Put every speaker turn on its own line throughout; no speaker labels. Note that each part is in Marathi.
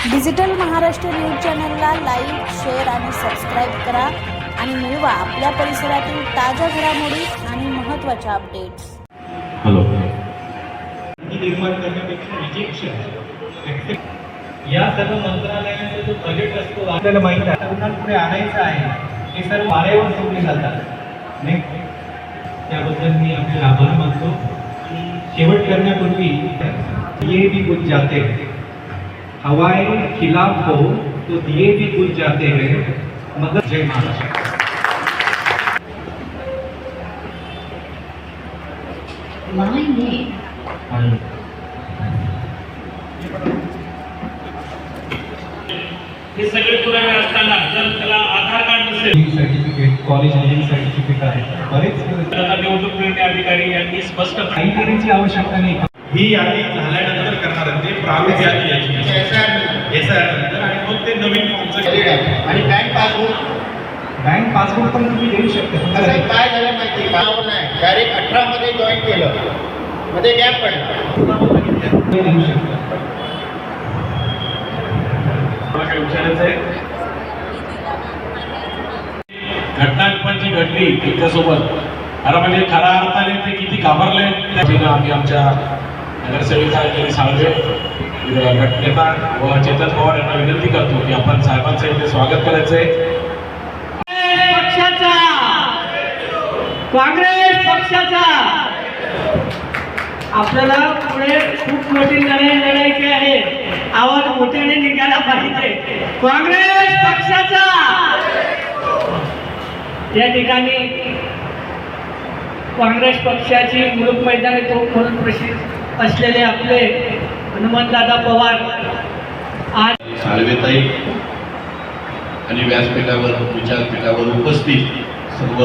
डिजिटल महाराष्ट्र न्यूज चॅनलला लाईक, शेअर आणि सबस्क्राईब करा आणि मिळवा आपल्या परिसरातील ताज्या घडामोडी आणि महत्त्वाच्या अपडेट्स.
हॅलो.
या सर्व मंत्रालयांचा जो बजेट असतो आपल्याला माहिती आहे पुढे आणायचं आहे हे सर्व वाऱ्यावर सोडले जातात नाही. त्याबद्दल मी आपले आभार मानतो. शेवट करण्यापूर्वी ये भी बुझ जाते हैं, हवाएं खिलाफ हो तो दिए भी बुझ जाते हैं, मगर जय महाराष्ट्र.
हे सगळे पुरावे असताना जर त्याला आधार कार्ड नसेल,
सर्टिफिकेट, कॉलेज लिव्हिंग सर्टिफिकेट आहे, बरेच
निवडणूक निर्णय अधिकारी यांनी स्पष्ट
काही करण्याची आवश्यकता नाही.
ही यादी झाल्यानंतर करणार आहे ते प्रारूप यादी याची SIR नंतर आणि मग ते नवीन फॉर्मचं
आणि
बँक पासबुक पण तुम्ही देऊ शकता.
काय झालं माहिती बरोबर नाही, डायरेक्ट 18 मध्ये जॉईन केलं, मध्ये गॅप पडला.
देऊ शकता.
काय विचारायचं आहे, घटना पण जी घडली त्याच्यासोबत खरं म्हणजे खऱ्या अर्थाने ते किती घाबरले आम्ही आमच्या नगरसेविका साळवे गटनेता व चेतन पवार यांना विनंती करतो की आपण साहेबांचं इथे स्वागत करायचंय.
काँग्रेस पक्षाचा आपल्याला पुढे खूप मोठी लढाई लढायची आहे. आवाज मोठ्याने निघायला पाहिजे. काँग्रेस पक्षाचा या ठिकाणी काँग्रेस पक्षाची मुलुक मैदानी तोफ म्हणून प्रसिद्ध असलेले आपले हनुमंतदादा पवार आज
साळवेताई आणि व्यासपीठावर विचारपीठावर उपस्थित सर्व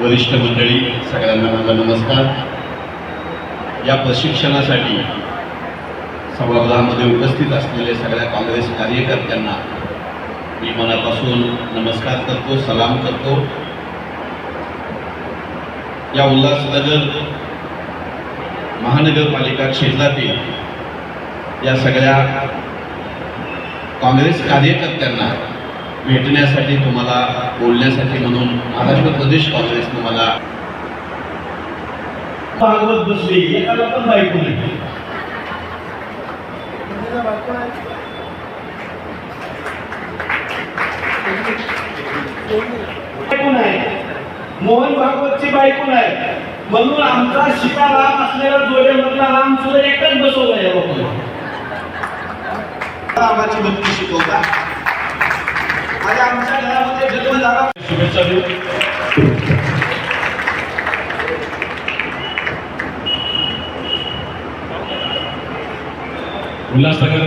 वरिष्ठ मंडळी, सगळ्यांना माझा नमस्कार. या प्रशिक्षणासाठी सभागृहामध्ये उपस्थित असलेले सगळ्या काँग्रेस कार्यकर्त्यांना मी मनापासून नमस्कार करतो, सलाम करतो. या उल्हासनगर महानगरपालिका क्षेत्रातील या सगळ्या काँग्रेस कार्यकर्त्यांना भेटण्यासाठी, तुम्हाला बोलण्यासाठी म्हणून महाराष्ट्र प्रदेश काँग्रेसने मला
भागवत बसली एकाला पण बायको नाही. मोहन भागवतची बायको नाही म्हणून आमचा सीताराम असलेला जोड्यामधला राम सुद्धा एकच बसवला या लोकांना. रामाची भक्ती शिकवता आणि आमच्या घरामध्ये जन्म झाला.
शुभेच्छा देऊ. उल्हासनगर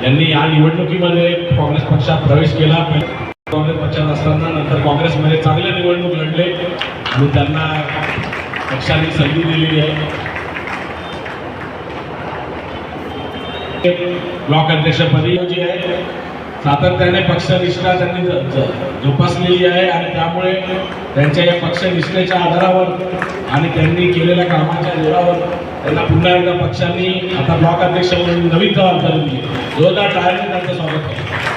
यांनी या निवडणुकीमध्ये काँग्रेस पक्षात प्रवेश केला. काँग्रेस पक्षात असताना नंतर काँग्रेसमध्ये चांगले निवडणूक लढले आणि त्यांना पक्षाने संधी दिलेली आहे. ब्लॉक अध्यक्षपदी जी आहे सातत्याने पक्षनिष्ठा त्यांनी जोपासलेली आहे आणि त्यामुळे त्यांच्या या पक्षनिष्ठेच्या आधारावर आणि त्यांनी केलेल्या कामाच्या जोरावर त्यांना पुन्हा एकदा पक्षांनी आता ब्लॉक अध्यक्ष म्हणून नवीन जबाबदारी दिली. जोरदार टाळ्याने त्यांचं स्वागत केलं.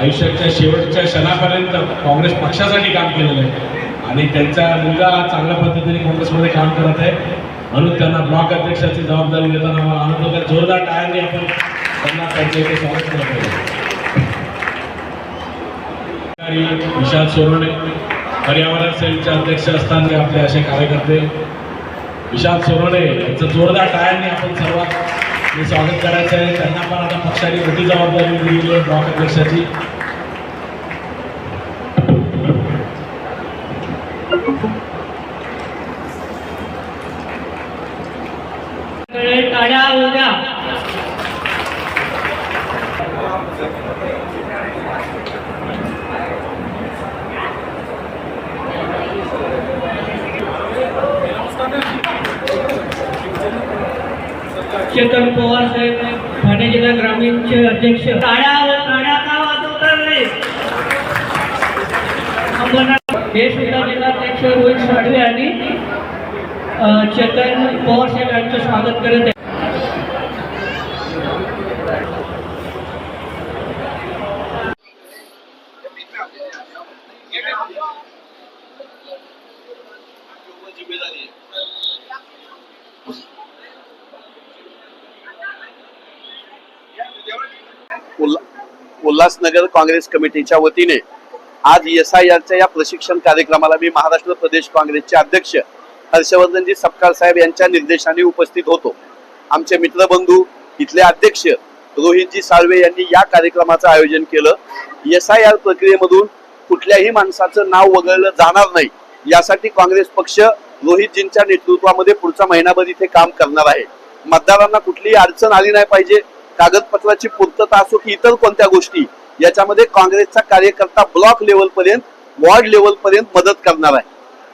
आयुष्याच्या शेवटच्या क्षणापर्यंत काँग्रेस पक्षासाठी काम केलेलं आहे आणि त्यांचा मुलगा चांगल्या पद्धतीने काँग्रेसमध्ये काम करत आहे म्हणून त्यांना ब्लॉक अध्यक्षाची जबाबदारी देताना मला आनंद होता. जोरदार टाळ्यांनी आपण त्यांना त्यांच्या इथे स्वागत केलं पाहिजे. विशाल सोरोने पर्यावरण सेलचे अध्यक्ष असताना आपले असे कार्यकर्ते विशाल सोरोने यांचं जोरदार टाळ्यांनी आपण सर्वात स्वागत करायचं आहे. त्यांना पण आता पक्षाने मोठी जबाबदारी दिलेली आहे ब्लॉक अध्यक्षाची.
टाळ्या उद्या चेतन पवार साहेब ठाणे जिल्हा ग्रामीणचे अध्यक्ष. टाळ्या का वाजवतात रे. हे सुद्धा जिल्हाध्यक्ष रोहित साळवे आणि चेतन पवार साहेब यांचं स्वागत करत आहे.
उल्हासनगर काँग्रेस कमिटीच्या वतीने आज SIRच्या या प्रशिक्षण कार्यक्रमाला मी महाराष्ट्र प्रदेश काँग्रेसचे अध्यक्ष हर्षवर्धनजी सपकाळ साहेब यांच्या निर्देशाने उपस्थित होतो. आमचे मित्रबंधू इथले अध्यक्ष रोहितजी साळवे यांनी या कार्यक्रमाचं आयोजन केलं. SIR प्रक्रियेमधून कुठल्याही माणसाचं नाव वगळलं जाणार नाही यासाठी काँग्रेस पक्ष रोहितजींच्या नेतृत्वामध्ये पुढचा महिनाभर इथे काम करणार आहे. मतदारांना कुठलीही अडचण आली नाही पाहिजे, कागदपत्राची पूर्तता असो की इतर कोणत्या गोष्टी, याच्यामध्ये काँग्रेसचा कार्यकर्ता ब्लॉक लेवल पर्यंत, वॉर्ड लेवल पर्यंत मदत करणार आहे.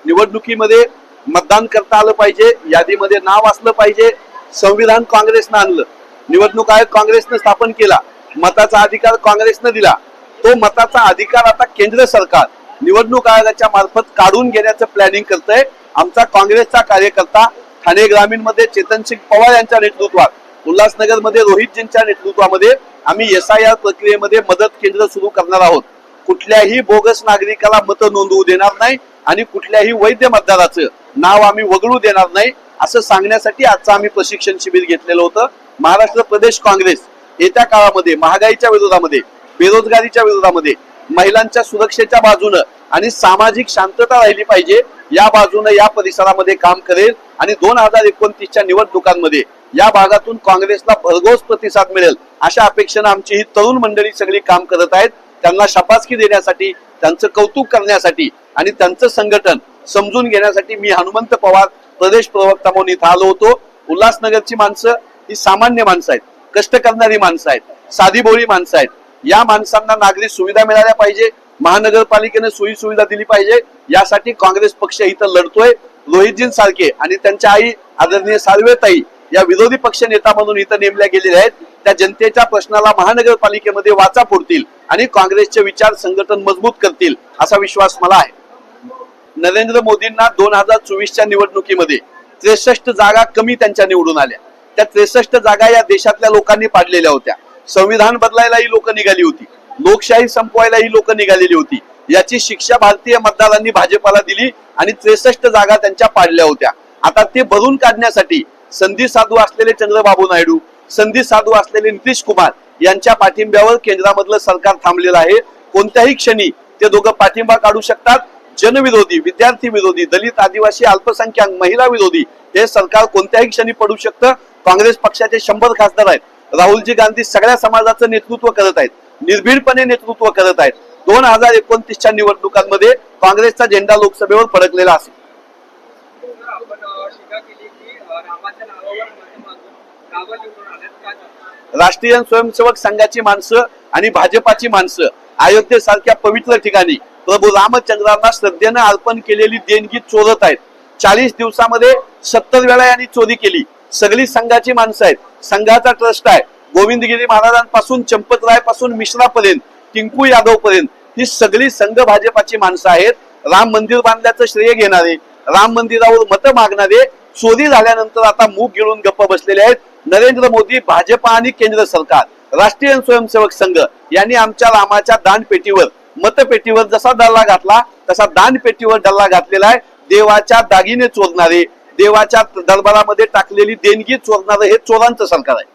निवडणुकीमध्ये मतदान करता आलं पाहिजे, यादीमध्ये नाव असलं पाहिजे. संविधान काँग्रेसनं आणलं, निवडणूक आयोग काँग्रेसनं स्थापन केला, मताचा अधिकार काँग्रेसनं दिला. तो मताचा अधिकार आता केंद्र सरकार निवडणूक आयोगाच्या मार्फत काढून घेण्याचं प्लॅनिंग करतंय. आमचा काँग्रेसचा कार्यकर्ता ठाणे ग्रामीण मध्ये चेतनसिंग पवार यांच्या नेतृत्वात, उल्हासनगर मध्ये रोहितजींच्या नेतृत्वामध्ये आम्ही SIR प्रक्रियेमध्ये मदत केंद्र सुरू करणार आहोत. कुठल्याही बोगस नागरिकाला मतं नोंदवू देणार नाही आणि कुठल्याही वैध मतदाराचं नाव आम्ही वगळू देणार नाही असं सांगण्यासाठी आजचं आम्ही प्रशिक्षण शिबिर घेतलेलं होतं. महाराष्ट्र प्रदेश काँग्रेस येत्या काळामध्ये महागाईच्या विरोधामध्ये, बेरोजगारीच्या विरोधामध्ये, महिलांच्या सुरक्षेच्या बाजूनं आणि सामाजिक शांतता राहिली पाहिजे या बाजूने या परिसरामध्ये काम करेल आणि 2029च्या निवडणुकांमध्ये या भागातून काँग्रेसला भरघोस प्रतिसाद मिळेल अशा अपेक्षेनं आमची ही तरुण मंडळी सगळी काम करत आहेत. त्यांना शाबासकी देण्यासाठी, त्यांचं कौतुक करण्यासाठी आणि त्यांचं संघटन समजून घेण्यासाठी मी हनुमंत पवार प्रदेश प्रवक्ता म्हणून इथं आलो होतो. उल्हासनगरची माणसं ही सामान्य माणसं आहेत, कष्ट करणारी माणसं आहेत, साधीभोळी माणसं आहेत. या माणसांना नागरी सुविधा मिळाल्या पाहिजे, महानगरपालिकेने सोयी सुविधा दिली पाहिजे, यासाठी काँग्रेस पक्ष इथं लढतोय. रोहितजींसारखे आणि त्यांच्या आई आदरणीय साळवेताई या विरोधी पक्ष नेता म्हणून इथं नेमल्या गेलेल्या आहेत. त्या जनतेच्या प्रश्नाला महानगरपालिकेमध्ये वाचा फोडतील आणि काँग्रेसचे विचार संघटन मजबूत करतील असा विश्वास मला आहे. नरेंद्र मोदींना 2024च्या निवडणुकीमध्ये 63 जागा कमी त्यांच्या निवडून आल्या. त्या 63 जागा या देशातल्या लोकांनी पाडलेल्या होत्या. संविधान बदलायला ही लोक निघाली होती, लोकशाही संपवायला ही लोक निघालेली होती. याची शिक्षा भारतीय मतदारांनी भाजपाला दिली आणि 63 जागा त्यांच्या पाडल्या होत्या. आता ते भरून काढण्यासाठी संधी साधू असलेले चंद्रबाबू नायडू, संधी साधू असलेले नितीश कुमार यांच्या पाठिंब्यावर केंद्रामधलं सरकार थांबलेलं आहे. कोणत्याही क्षणी ते दोघं पाठिंबा काढू शकतात. जनविरोधी, विद्यार्थी विरोधी, दलित, आदिवासी, अल्पसंख्याक, महिला विरोधी हे सरकार कोणत्याही क्षणी पडू शकतं. काँग्रेस पक्षाचे 100 खासदार आहेत. राहुलजी गांधी सगळ्या समाजाचं नेतृत्व करत आहेत, निर्भीडपणे नेतृत्व करत आहेत. 2029च्या निवडणुकांमध्ये काँग्रेसचा झेंडा लोकसभेवर फडकलेला असेल. राष्ट्रीय स्वयंसेवक संघाची माणसं आणि भाजपाची माणसं अयोध्येसारख्या पवित्र ठिकाणी प्रभू रामचंद्रांना श्रद्धेनं अर्पण केलेली देणगी चोरत आहेत. 40 दिवसामध्ये 70 वेळा यांनी चोरी केली. सगळी संघाची माणसं आहेत. संघाचा ट्रस्ट आहे. गोविंदगिरी महाराजांपासून चंपतराय पासून मिश्रा पर्यंत, टिंकू यादव पर्यंत ही सगळी संघ भाजपाची माणसं आहेत. राम मंदिर बांधल्याचं श्रेय घेणारे, राम मंदिरावर मतं मागणारे चोरी झाल्यानंतर आता मूग गिळून गप्प बसलेले आहेत. नरेंद्र मोदी, भाजपा आणि केंद्र सरकार, राष्ट्रीय स्वयंसेवक संघ यांनी आमच्या रामाच्या दानपेटीवर, मतपेटीवर जसा डल्ला घातला तसा दानपेटीवर डल्ला घातलेला आहे. देवाच्या दागिने चोरणारे, देवाच्या दरबारामध्ये टाकलेली देणगी चोरणारे हे चोरांचं सरकार आहे.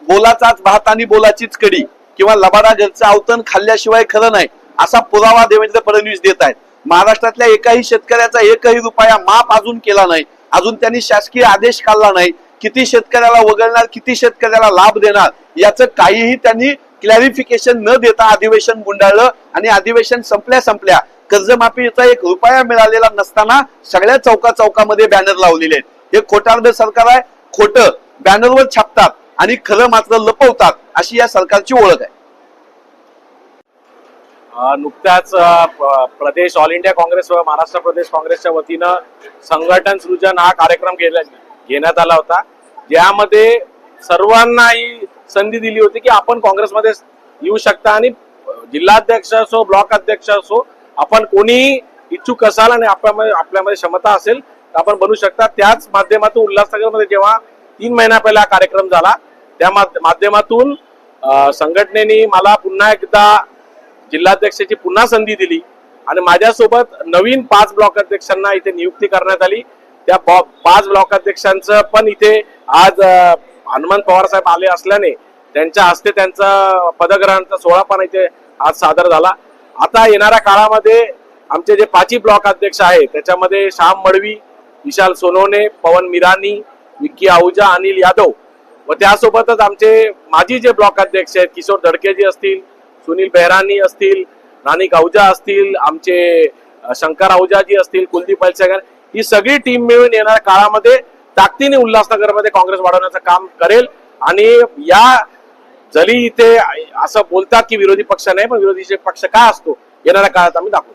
बोलाचाच भात आणि बोलाचीच कडी किंवा लबाडा घरचं आवतण खाल्ल्याशिवाय खरं नाही असा पुरावा देवेंद्र फडणवीस देत आहेत. महाराष्ट्रातल्या एकाही शेतकऱ्याचा एकही रुपया माफ अजून केला नाही. अजून त्यांनी शासकीय आदेश काढला नाही. किती शेतकऱ्याला वगळणार, किती शेतकऱ्याला लाभ देणार याचं काहीही त्यांनी क्लॅरिफिकेशन न देता अधिवेशन गुंडाळलं आणि अधिवेशन संपल्या कर्जमाफीचा 1 रुपया मिळालेला नसताना सगळ्या चौकामध्ये बॅनर लावलेले आहेत. हे खोटारड सरकार आहे. खोटं बॅनरवर छापतात आणि खरं मात्र लपवतात अशी या सरकारची ओळख आहे.
नुकत्याच प्रदेश ऑल इंडिया काँग्रेस व महाराष्ट्र प्रदेश काँग्रेसच्या वतीनं संघटन सृजन हा कार्यक्रम घेण्यात आला होता, ज्यामध्ये सर्वांनाही संधी दिली होती की आपण काँग्रेसमध्ये येऊ शकता आणि जिल्हाध्यक्ष असो, ब्लॉक अध्यक्ष असो, आपण कोणी इच्छुक असाल आणि आपल्यामध्ये क्षमता असेल तर आपण बनू शकता. त्याच माध्यमातून उल्हासनगरमध्ये जेव्हा 3 महिना पहिला हा कार्यक्रम झाला त्या माध्यमातून संघटनेने मला पुन्हा एकदा जिल्हाध्यक्षाची पुन्हा संधी दिली आणि माझ्यासोबत नवीन 5 ब्लॉक अध्यक्षांना इथे नियुक्ती करण्यात आली. त्या 5 ब्लॉक अध्यक्षांचं पण इथे आज हनुमंत पवार साहेब आले असल्याने त्यांच्या हस्ते त्यांचा पदग्रहणाचा सोहळा पण इथे आज सादर झाला. आता येणाऱ्या काळामध्ये आमचे जे 5 ब्लॉक अध्यक्ष आहेत त्याच्यामध्ये श्याम मडवी, विशाल सोनवणे, पवन मिरानी, विक्की आहुजा, अनिल यादव व त्यासोबतच आमचे माजी जे ब्लॉक अध्यक्ष आहेत किशोर धडकेजी असतील, सुनील बेहरानी असतील, नानिक आहुजा असतील, आमचे शंकर आहुजाजी असतील, कुलदीप अलसेगर, ही सगळी टीम मिळून येणाऱ्या काळामध्ये ताकदीने उल्हासनगरमध्ये काँग्रेस वाढवण्याचं काम करेल. आणि या जरी इथे असं बोलतात की विरोधी पक्ष नाही, पण विरोधी पक्ष काय असतो येणाऱ्या काळात आम्ही दाखवू.